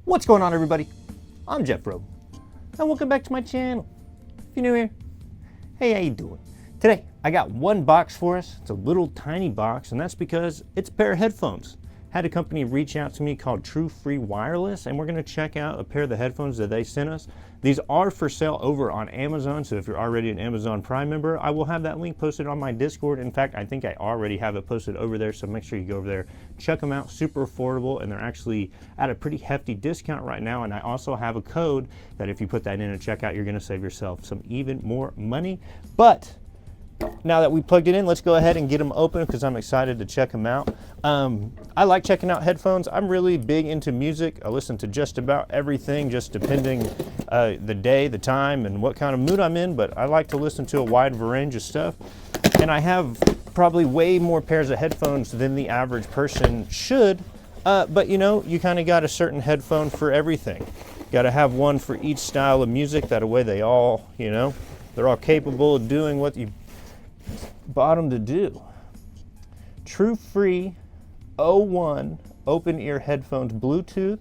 What's going on, everybody? I'm Jeff Robe, and welcome back to my channel. If you're new here, hey, how you doing? Today, I got one box for us. It's a little tiny box, and that's because it's a pair of headphones. Had a company reach out to me called True Free Wireless, and we're gonna check out a pair of the headphones that they sent us. These are for sale over on Amazon, so if you're already an Amazon Prime member, I will have that link posted on my Discord. In fact, I think I already have it posted over there, so make sure you go over there, check them out. Super affordable, and they're actually at a pretty hefty discount right now, and I also have a code that if you put that in at checkout, you're gonna save yourself some even more money. But now that we plugged it in, let's go ahead and get them open because I'm excited to check them out. I like checking out headphones. I'm really big into music. I listen to just about everything, just depending the day, the time, and what kind of mood I'm in, but I like to listen to a wide range of stuff. And I have probably way more pairs of headphones than the average person should, but you know, you kind of got a certain headphone for everything. Got to have one for each style of music, that way they all, you know, they're all capable of doing what you bought them to do. True Free 01 open ear headphones, Bluetooth,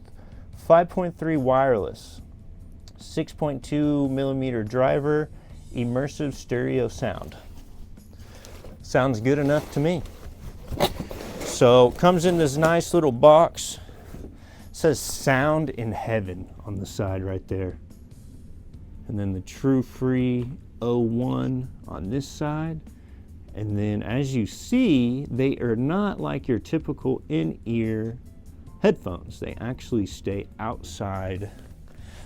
5.3 wireless, 6.2 millimeter driver, immersive stereo sound. Sounds good enough to me. So comes in this nice little box. Says Sound in Heaven on the side right there. And then the True Free 01 on this side. And then as you see, they are not like your typical in-ear headphones. They actually stay outside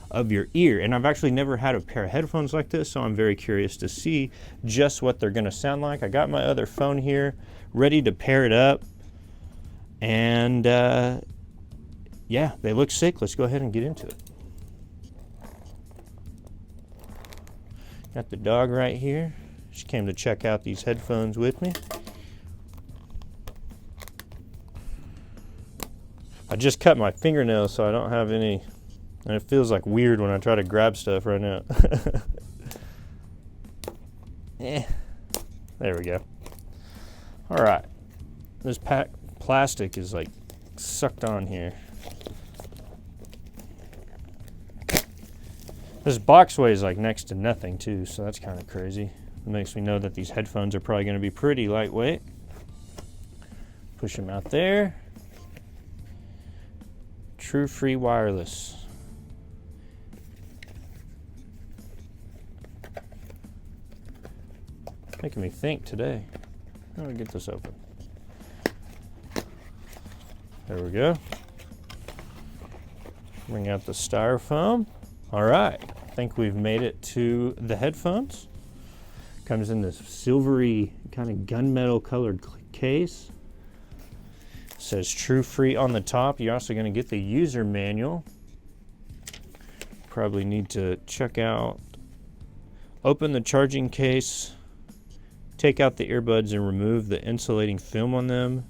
of your ear. And I've actually never had a pair of headphones like this, so I'm very curious to see just what they're gonna sound like. I got my other phone here ready to pair it up. And yeah, they look sick. Let's go ahead and get into it. Got the dog right here. She came to check out these headphones with me. I just cut my fingernails, so I don't have any, and it feels like weird when I try to grab stuff right now. There we go. All right, this plastic is like sucked on here. This box weighs like next to nothing too, so that's kind of crazy. It makes me know that these headphones are probably going to be pretty lightweight. Push them out there. True Free Wireless. Making me think today. How do I get this open? There we go. Bring out the styrofoam. All right, I think we've made it to the headphones. Comes in this silvery kind of gunmetal colored case. Says True Free on the top. You're also going to get the user manual. Probably need to check out, open the charging case, take out the earbuds and remove the insulating film on them.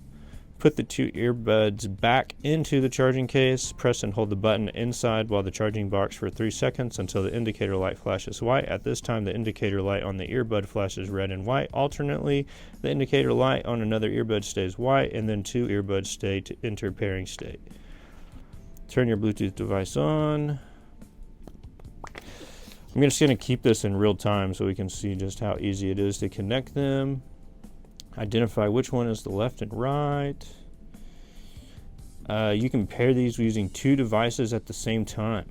Put the two earbuds back into the charging case. Press and hold the button inside while the charging box for 3 seconds until the indicator light flashes white. At this time, the indicator light on the earbud flashes red and white. Alternately, the indicator light on another earbud stays white, and then two earbuds stay to enter pairing state. Turn your Bluetooth device on. I'm just going to keep this in real time so we can see just how easy it is to connect them. Identify which one is the left and right. You can pair these using two devices at the same time.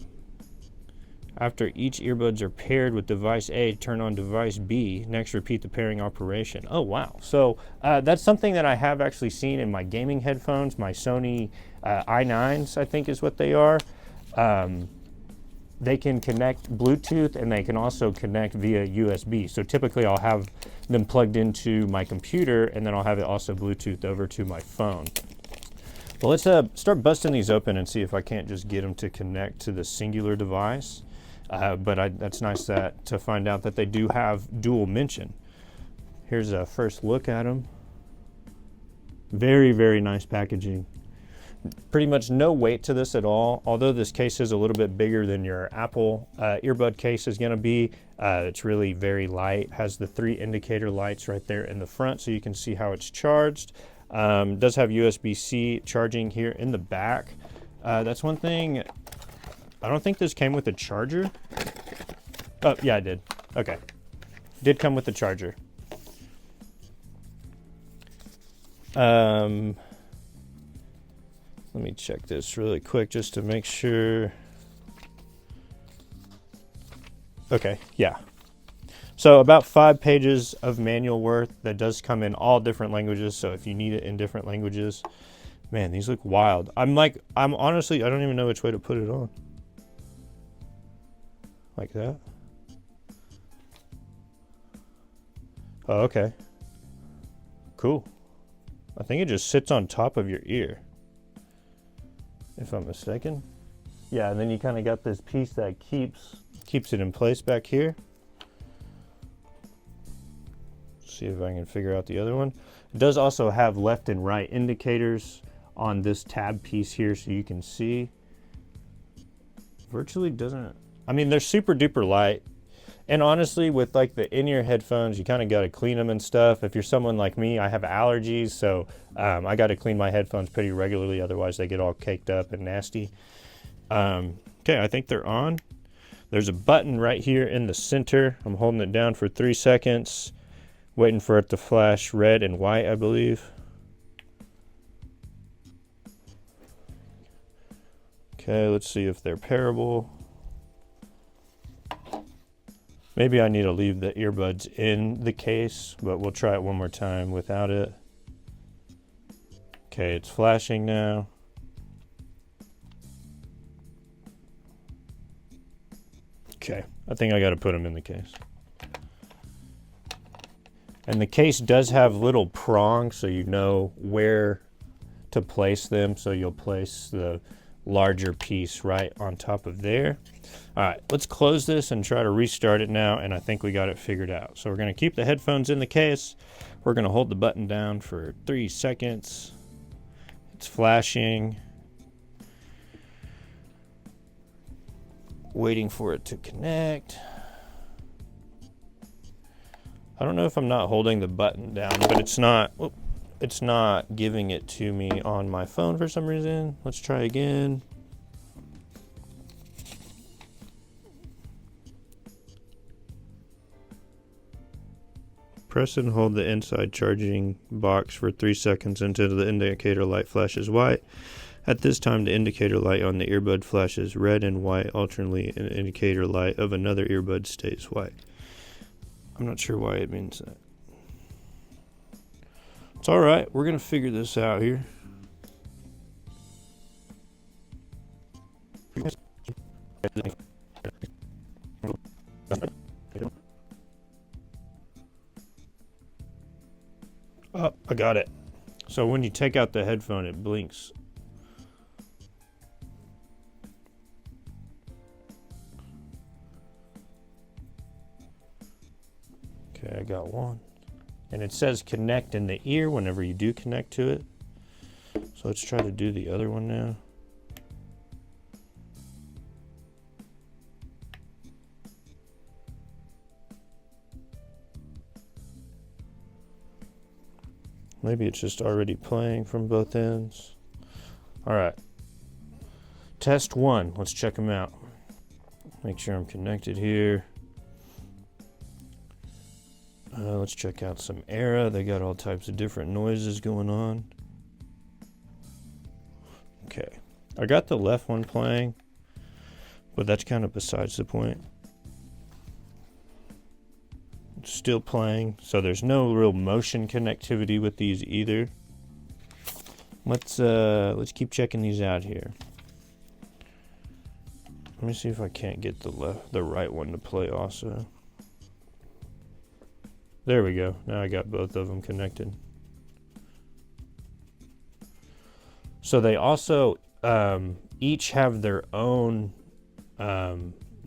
After each earbuds are paired with device A, turn on device B. Next, repeat the pairing operation. Oh, wow. So that's something that I have actually seen in my gaming headphones, my Sony i9s, I think is what they are. They can connect Bluetooth and they can also connect via USB. So typically I'll have them plugged into my computer and then I'll have it also Bluetooth over to my phone. Well, let's start busting these open and see if I can't just get them to connect to the singular device. That's nice to find out that they do have dual mention. Here's a first look at them. Very, very nice packaging. Pretty much no weight to this at all, although this case is a little bit bigger than your Apple earbud case is going to be. It's really very light, has the 3 indicator lights right there in the front so you can see how it's charged. Does have USB-C charging here in the back. That's one thing I don't think this came with a charger. Oh, yeah, it did. Okay. Did come with a charger. Let me check this really quick just to make sure. Okay, yeah. So about 5 pages of manual worth that does come in all different languages. So if you need it in different languages, man, these look wild. I'm honestly, I don't even know which way to put it on. Like that. Oh, okay. Cool. I think it just sits on top of your ear, if I'm mistaken. Yeah, and then you kind of got this piece that keeps it in place back here. See if I can figure out the other one. It does also have left and right indicators on this tab piece here, so you can see. Virtually doesn't, I mean, they're super duper light. And honestly, with like the in-ear headphones, you kind of got to clean them and stuff. If you're someone like me, I have allergies, so I got to clean my headphones pretty regularly. Otherwise, they get all caked up and nasty. Okay, I think they're on. There's a button right here in the center. I'm holding it down for 3 seconds, waiting for it to flash red and white, I believe. Okay, let's see if they're pairable. Maybe I need to leave the earbuds in the case, but we'll try it one more time without it. Okay, it's flashing now. Okay, I think I got to put them in the case. And the case does have little prongs, so you know where to place them. So you'll place the larger piece right on top of there. All right, let's close this and try to restart it now, and I think we got it figured out. So we're going to keep the headphones in the case. We're going to hold the button down for 3 seconds. It's flashing. Waiting for it to connect. I don't know if I'm not holding the button down, but it's not giving it to me on my phone for some reason. Let's try again. Press and hold the inside charging box for 3 seconds until the indicator light flashes white. At this time, the indicator light on the earbud flashes red and white alternately, and the indicator light of another earbud stays white. I'm not sure why it means that. It's all right. We're going to figure this out here. Oh, I got it. So when you take out the headphone, it blinks. Okay, I got one. And it says connect in the ear whenever you do connect to it. So let's try to do the other one now. Maybe it's just already playing from both ends. All right. Test 1. Let's check them out. Make sure I'm connected here. Let's check out some Era. They got all types of different noises going on. Okay. I got the left one playing, but that's kind of besides the point. It's still playing, so there's no real motion connectivity with these either. Let's keep checking these out here. Let me see if I can't get the right one to play also. There we go. Now I got both of them connected. So they also each have their own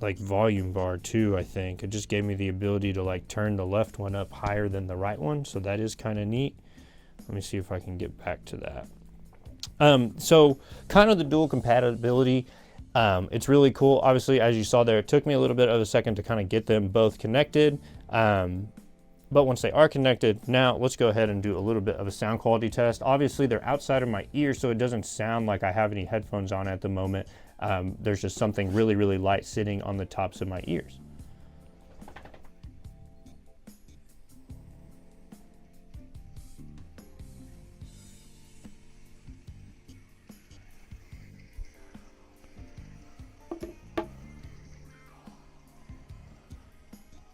like volume bar too, I think. It just gave me the ability to like turn the left one up higher than the right one, so that is kind of neat. Let me see if I can get back to that. So kind of the dual compatibility, it's really cool. Obviously, as you saw there, it took me a little bit of a second to kind of get them both connected. But once they are connected, now let's go ahead and do a little bit of a sound quality test. Obviously, they're outside of my ear, so it doesn't sound like I have any headphones on at the moment. There's just something really, really light sitting on the tops of my ears.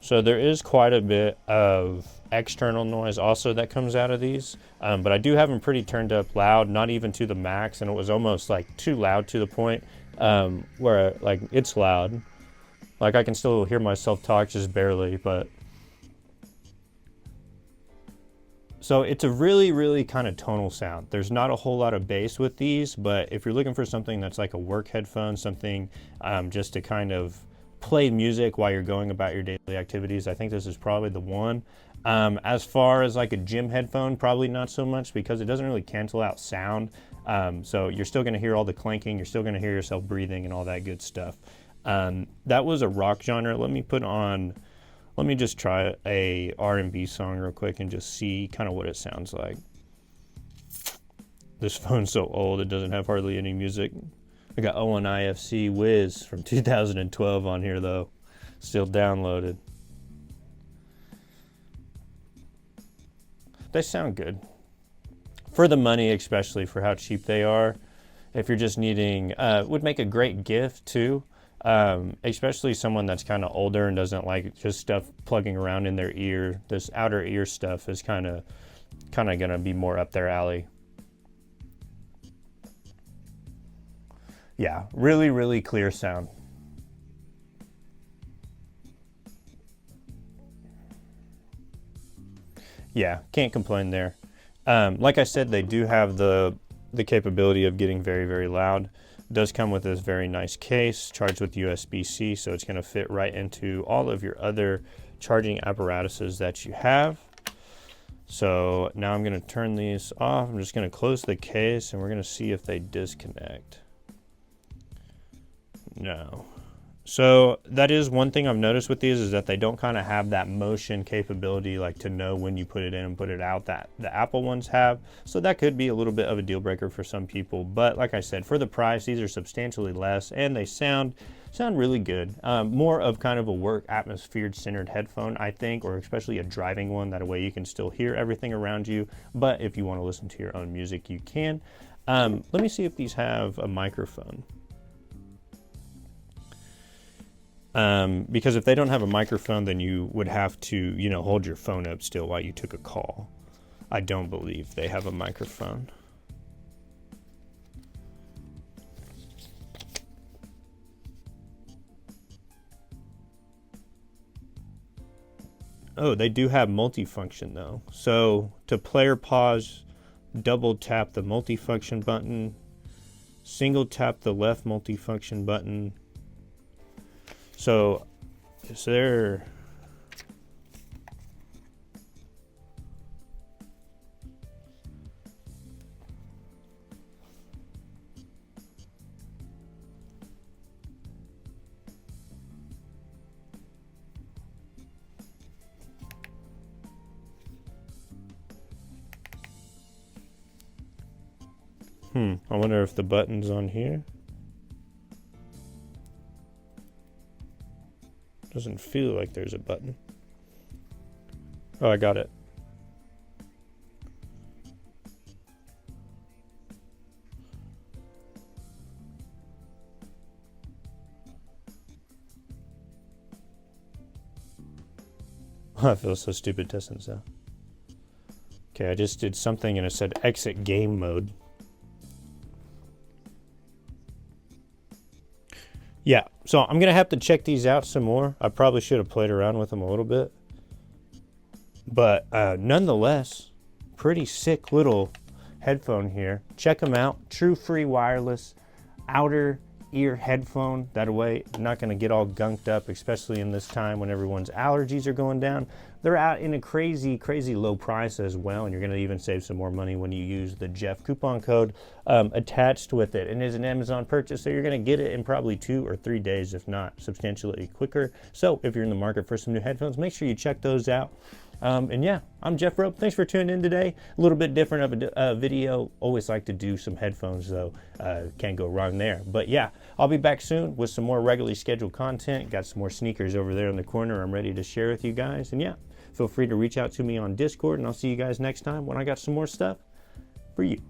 So there is quite a bit of external noise also that comes out of these, but I do have them pretty turned up loud, not even to the max, and it was almost like too loud to the point where like it's loud. Like I can still hear myself talk just barely, but. So it's a really, really kind of tonal sound. There's not a whole lot of bass with these, but if you're looking for something that's like a work headphone, something just to kind of play music while you're going about your daily activities, I think this is probably the one. As far as like a gym headphone, probably not so much because it doesn't really cancel out sound. So you're still gonna hear all the clanking, you're still gonna hear yourself breathing and all that good stuff. That was a rock genre. Let me just try a R&B song real quick and just see kind of what it sounds like. This phone's so old, it doesn't have hardly any music. I got O1IFC Wiz from 2012 on here though, still downloaded. They sound good. For the money, especially for how cheap they are. If you're just needing, would make a great gift too. Especially someone that's kind of older and doesn't like just stuff plugging around in their ear. This outer ear stuff is kind of gonna be more up their alley. Yeah, really, really clear sound. Yeah, can't complain there. Like I said, they do have the capability of getting very, very loud. It does come with this very nice case, charged with USB-C, so it's going to fit right into all of your other charging apparatuses that you have. So now I'm going to turn these off. I'm just going to close the case, and we're going to see if they disconnect. No. So that is one thing I've noticed with these is that they don't kind of have that motion capability, like to know when you put it in and put it out that the Apple ones have. So that could be a little bit of a deal breaker for some people. But like I said, for the price, these are substantially less and they sound really good. More of kind of a work atmosphere centered headphone, I think, or especially a driving one. That way you can still hear everything around you. But if you want to listen to your own music, you can. Let me see if these have a microphone. Because if they don't have a microphone, then you would have to, hold your phone up still while you took a call. I don't believe they have a microphone. Oh, they do have multifunction though. So to play or pause, double tap the multifunction button, single tap the left multifunction button. So is there... I wonder if the button's on here. Doesn't feel like there's a button. Oh, I got it. I feel so stupid testing this out. Okay, I just did something and it said exit game mode. Yeah, so I'm going to have to check these out some more. I probably should have played around with them a little bit. But nonetheless, pretty sick little headphone here. Check them out. True free wireless outer ear headphone. That way, not going to get all gunked up, especially in this time when everyone's allergies are going down. They're out in a crazy, crazy low price as well, and you're going to even save some more money when you use the Jeff coupon code attached with it. And it's an Amazon purchase, so you're going to get it in probably 2 or 3 days, if not substantially quicker. So if you're in the market for some new headphones, make sure you check those out. And yeah, I'm Jeff Robe. Thanks for tuning in today. A little bit different of a video. Always like to do some headphones though. Can't go wrong there. But yeah, I'll be back soon with some more regularly scheduled content. Got some more sneakers over there in the corner I'm ready to share with you guys. And yeah, feel free to reach out to me on Discord, and I'll see you guys next time when I got some more stuff for you.